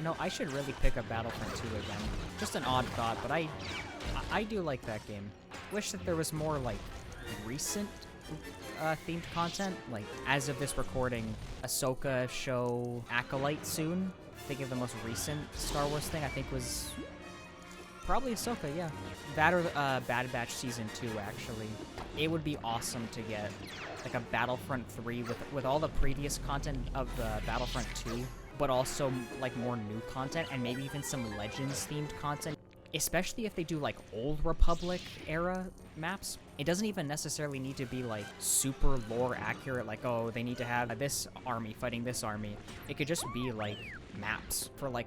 You know, I should really pick up Battlefront 2 again. Just an odd thought, but I do like that game. Wish that there was more, like, recent themed content. Like, as of this recording, Ahsoka show Acolyte soon. Think of the most recent Star Wars thing, I think was probably Ahsoka, yeah. That or Bad Batch Season 2, actually. It would be awesome to get, like, a Battlefront 3 with all the previous content of Battlefront 2, but also, like, more new content, and maybe even some Legends-themed content. Especially if they do, like, Old Republic era maps. It doesn't even necessarily need to be, like, super lore accurate, like, oh, they need to have this army fighting this army. It could just be, like, maps for, like,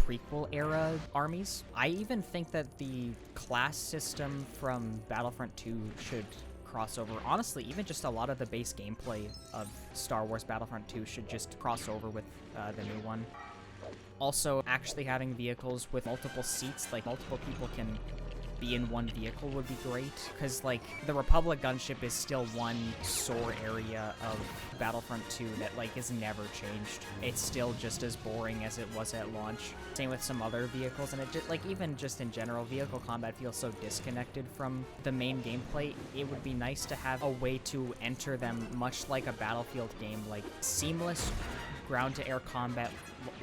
prequel era armies. I even think that the class system from Battlefront 2 should cross over. Honestly, even just a lot of the base gameplay of Star Wars Battlefront 2 should just cross over with the new one. Also, actually having vehicles with multiple seats, like multiple people can be in one vehicle would be great, because like the Republic gunship is still one sore area of Battlefront 2 that like is never changed. It's still just as boring as it was at launch. Same with some other vehicles, and it just like even just in general, vehicle combat feels so disconnected from the main gameplay. It would be nice to have a way to enter them much like a Battlefield game, like seamless ground-to-air combat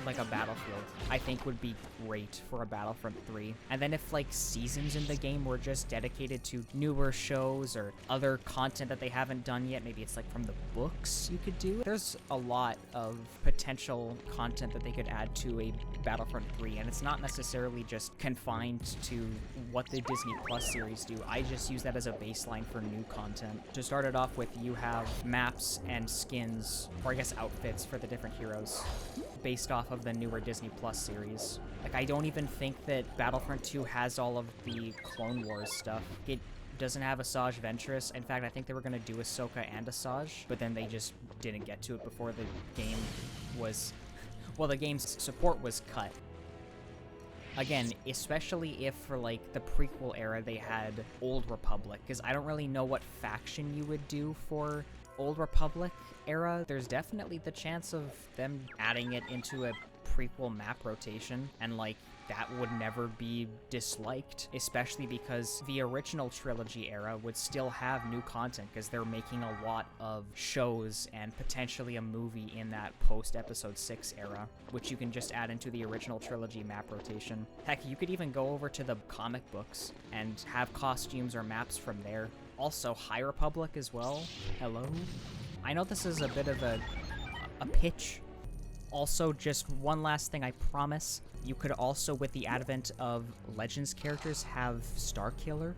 like a Battlefield, I think would be great for a Battlefront 3. And then if like seasons in the game were just dedicated to newer shows or other content that they haven't done yet, maybe it's like from the books you could do. There's a lot of potential content that they could add to a Battlefront 3, and it's not necessarily just confined to what the Disney Plus series do. I just use that as a baseline for new content. To start it off with, you have maps and skins, or I guess outfits for the different heroes, based off of the newer Disney Plus series. Like, I don't even think that Battlefront 2 has all of the Clone Wars stuff. It doesn't have Asajj Ventress. In fact, I think they were going to do Ahsoka and Asajj, but then they just didn't get to it before the game was... well, the game's support was cut. Again, especially if for, like, the prequel era they had Old Republic, because I don't really know what faction you would do for Old Republic era. There's definitely the chance of them adding it into a prequel map rotation, and like that would never be disliked, especially because the original trilogy era would still have new content because they're making a lot of shows and potentially a movie in that post episode 6 era, which you can just add into the original trilogy map rotation. Heck, you could even go over to the comic books and have costumes or maps from there. Also, High Republic as well. Hello? I know this is a bit of a pitch. Also, just one last thing, I promise. You could also, with the advent of Legends characters, have Starkiller.